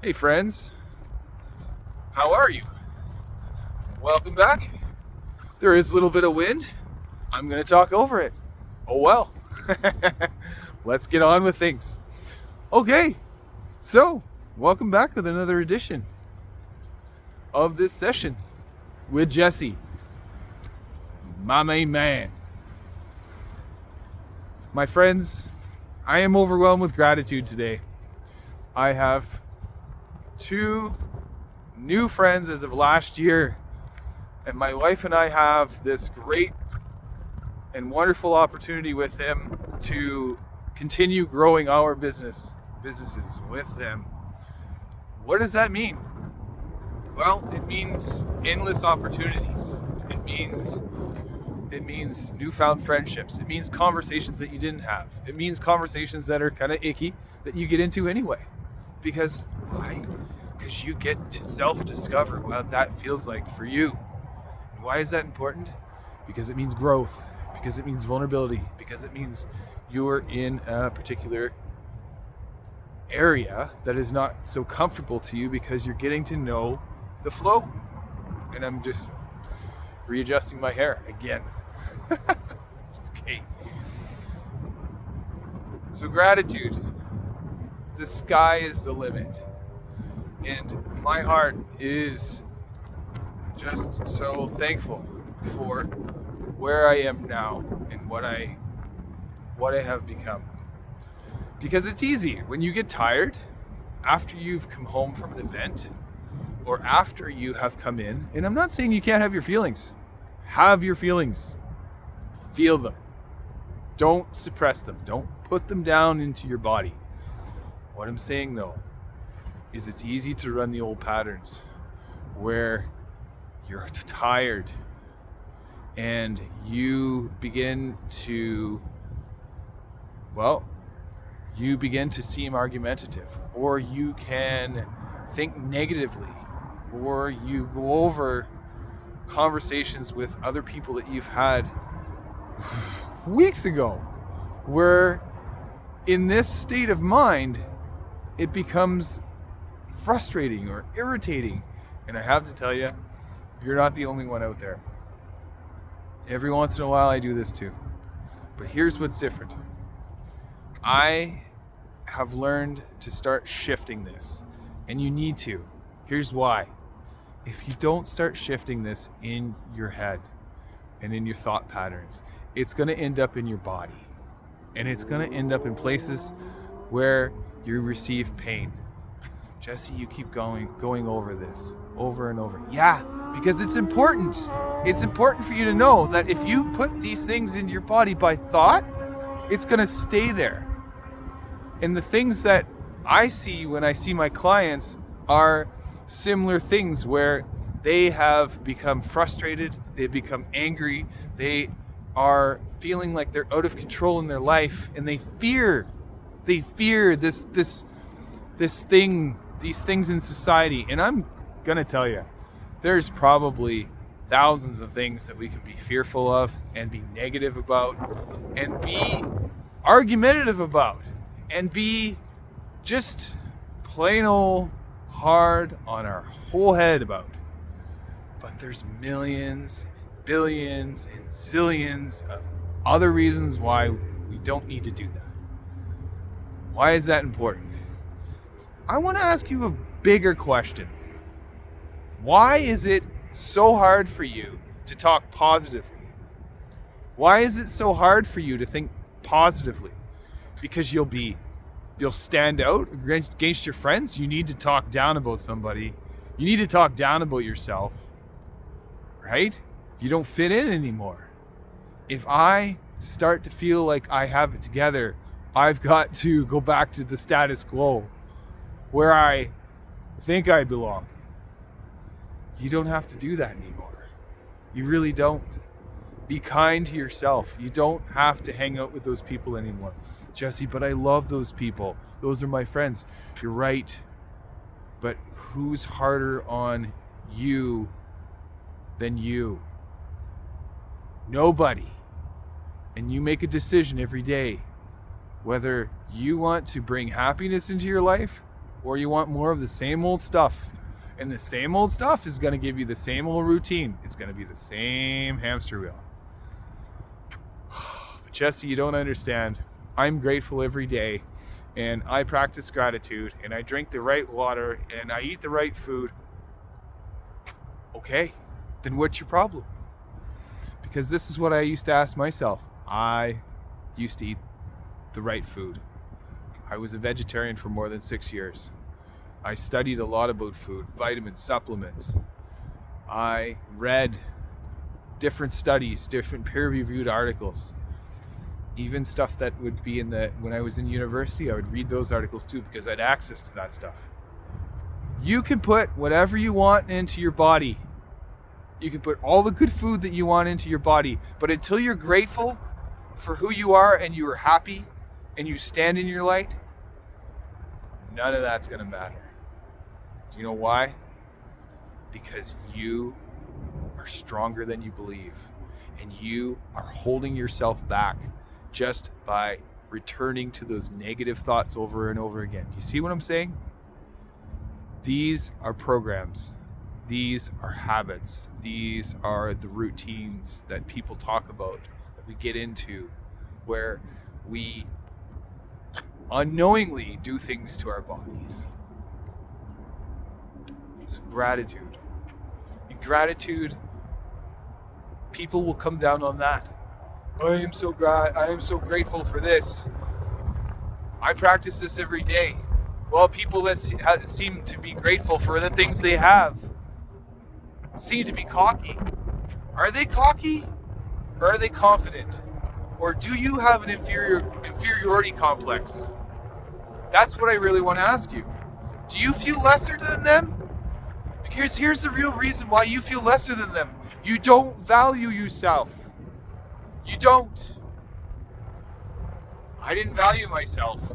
Hey friends, how are you? Welcome back. There is a little bit of wind. I'm going to talk over it. Oh well. Let's get on with things. Okay, so welcome back with another edition of this session with Jesse, my main man. My friends, I am overwhelmed with gratitude today. I have 2 new friends as of last year, and my wife and I have this great and wonderful opportunity with them to continue growing our businesses with them. What does that mean? Well, it means endless opportunities. It means newfound friendships. It means conversations that you didn't have. It means conversations that are kind of icky that you get into anyway. Because why? Because you get to self-discover what that feels like for you. And why is that important? Because it means growth. Because it means vulnerability. Because it means you're in a particular area that is not so comfortable to you because you're getting to know the flow. And I'm just readjusting my hair again. It's okay. So gratitude. The sky is the limit. And my heart is just so thankful for where I am now and what I have become. Because it's easy when you get tired after you've come home from an event or after you have come in, and I'm not saying you can't have your feelings. Have your feelings. Feel them. Don't suppress them. Don't put them down into your body. What I'm saying though is it's easy to run the old patterns where you're tired and you begin to seem argumentative, or you can think negatively, or you go over conversations with other people that you've had weeks ago, where in this state of mind it becomes frustrating or irritating. And I have to tell you, you're not the only one out there. Every once in a while I do this too. But here's what's different. I have learned to start shifting this, and you need to. Here's why. If you don't start shifting this in your head and in your thought patterns, it's going to end up in your body, and it's going to end up in places where you receive pain. Jesse, you keep going over this over and over. Yeah, because it's important. It's important for you to know that if you put these things in your body by thought, it's going to stay there. And the things that I see when I see my clients are similar things where they have become frustrated, they've become angry, they are feeling like they're out of control in their life, and they fear these things in society. And I'm gonna tell you, there's probably thousands of things that we can be fearful of and be negative about and be argumentative about and be just plain old hard on our whole head about. But there's millions, and billions, and zillions of other reasons why we don't need to do that. Why is that important? I want to ask you a bigger question. Why is it so hard for you to talk positively? Why is it so hard for you to think positively? Because you'll stand out against your friends. You need to talk down about somebody. You need to talk down about yourself, right? You don't fit in anymore. If I start to feel like I have it together, I've got to go back to the status quo where I think I belong. You don't have to do that anymore. You really don't. Be kind to yourself. You don't have to hang out with those people anymore. Jesse, but I love those people. Those are my friends. You're right. But who's harder on you than you? Nobody. And you make a decision every day whether you want to bring happiness into your life or you want more of the same old stuff. And the same old stuff is going to give you the same old routine. It's going to be the same hamster wheel. But Jesse, you don't understand. I'm grateful every day, and I practice gratitude, and I drink the right water, and I eat the right food. Okay, then what's your problem? Because this is what I used to ask myself. I used to eat the right food. I was a vegetarian for more than 6 years. I studied a lot about food, vitamins, supplements. I read different studies, different peer-reviewed articles. Even stuff that would be when I was in university, I would read those articles too because I had access to that stuff. You can put whatever you want into your body. You can put all the good food that you want into your body, but until you're grateful for who you are and you are happy and you stand in your light, none of that's going to matter. Do you know why? Because you are stronger than you believe, and you are holding yourself back just by returning to those negative thoughts over and over again. Do you see what I'm saying? These are programs. These are habits. These are the routines that people talk about, that we get into, where we unknowingly do things to our bodies. So gratitude. In gratitude, people will come down on that. I am so grateful for this. I practice this every day. Well, people that seem to be grateful for the things they have seem to be cocky. Are they cocky? Or are they confident? Or do you have an inferiority complex? That's what I really want to ask you. Do you feel lesser than them? Because here's the real reason why you feel lesser than them. You don't value yourself. You don't. I didn't value myself.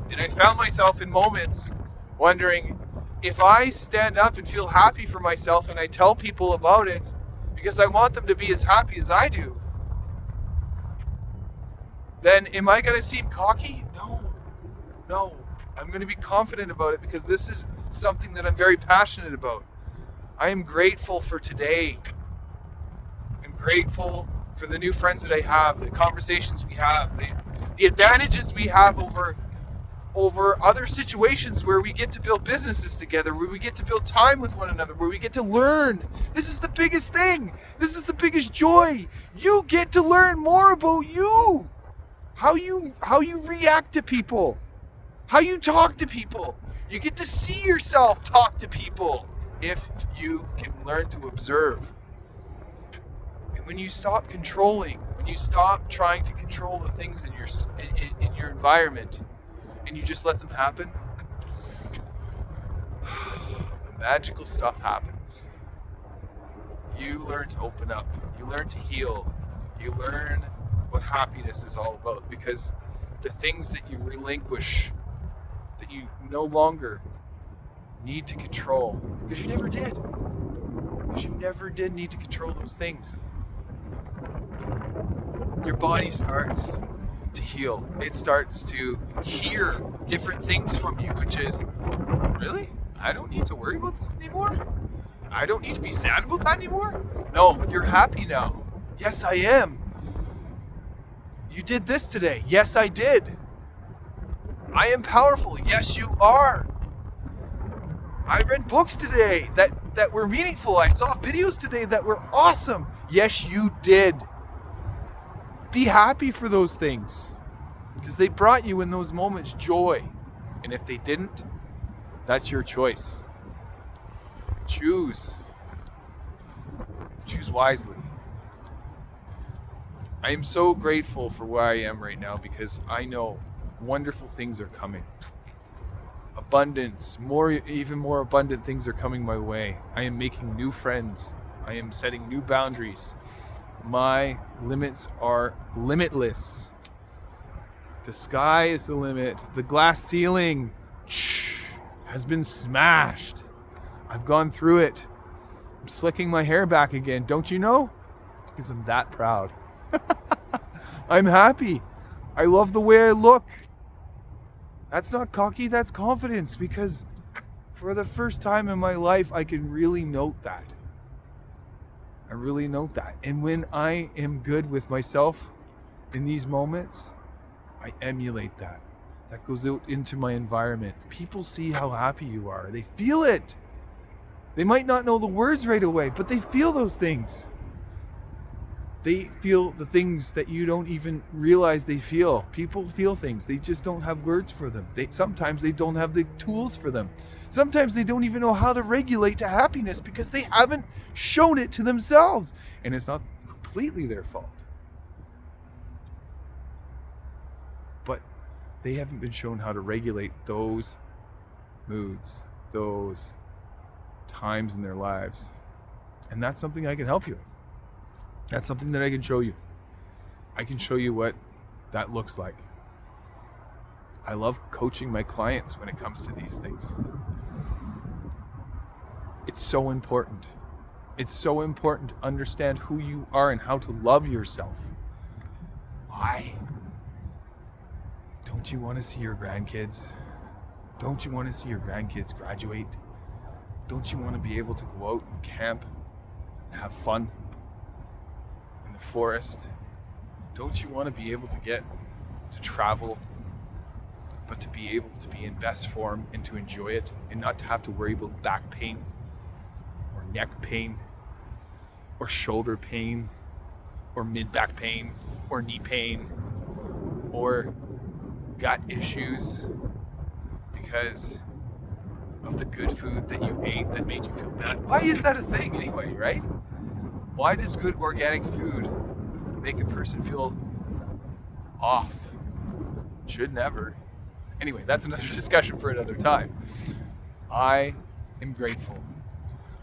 And I found myself in moments wondering, if I stand up and feel happy for myself and I tell people about it because I want them to be as happy as I do, then am I going to seem cocky? No. I'm going to be confident about it because this is something that I'm very passionate about. I am grateful for today. I'm grateful for the new friends that I have, the conversations we have, the advantages we have over other situations where we get to build businesses together, where we get to build time with one another, where we get to learn. This is the biggest thing. This is the biggest joy. You get to learn more about you. How you react to people. How you talk to people. You get to see yourself talk to people if you can learn to observe. And when you stop controlling, when you stop trying to control the things in your environment, and you just let them happen, the magical stuff happens. You learn to open up. You learn to heal. You learn what happiness is all about, because the things that you relinquish, that you no longer need to control, because you never did. Because you never did need to control those things. Your body starts to heal. It starts to hear different things from you, which is, really? I don't need to worry about this anymore? I don't need to be sad about that anymore? No, you're happy now. Yes, I am. You did this today. Yes, I did. I am powerful. Yes, you are. I read books today that were meaningful. I saw videos today that were awesome. Yes, you did. Be happy for those things, because they brought you in those moments joy. And if they didn't, that's your choice. Choose wisely. I am so grateful for where I am right now, because I know wonderful things are coming. Abundance, even more abundant things are coming my way. I am making new friends. I am setting new boundaries. My limits are limitless. The sky is the limit. The glass ceiling has been smashed. I've gone through it. I'm slicking my hair back again. Don't you know? Because I'm that proud. I'm happy. I love the way I look. That's not cocky, that's confidence, because For the first time in my life, I can really note that. I really note that. And when I am good with myself in these moments, I emulate that. That goes out into my environment. People see how happy you are. They feel it. They might not know the words right away, but they feel those things. They feel the things that you don't even realize they feel. People feel things. They just don't have words for them. Sometimes they don't have the tools for them. Sometimes they don't even know how to regulate to happiness because they haven't shown it to themselves. And it's not completely their fault. But they haven't been shown how to regulate those moods, those times in their lives. And that's something I can help you with. That's something that I can show you. I can show you what that looks like. I love coaching my clients when it comes to these things. It's so important. It's so important to understand who you are and how to love yourself. Why? Don't you want to see your grandkids? Don't you want to see your grandkids graduate? Don't you want to be able to go out and camp and have fun in the forest? Don't you want to be able to get to travel, but to be able to be in best form and to enjoy it and not to have to worry about back pain or neck pain or shoulder pain or mid-back pain or knee pain or gut issues because of the good food that you ate that made you feel bad? Why is that a thing anyway, right? Why does good organic food make a person feel off? Should never. Anyway, that's another discussion for another time. I am grateful.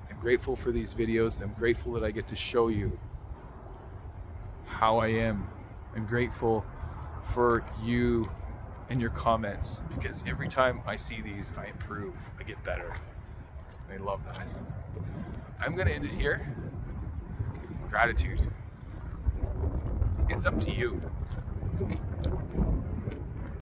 I'm grateful for these videos. I'm grateful that I get to show you how I am. I'm grateful for you and your comments, because every time I see these, I improve, I get better. I love that. I'm gonna end it here. Gratitude. It's up to you.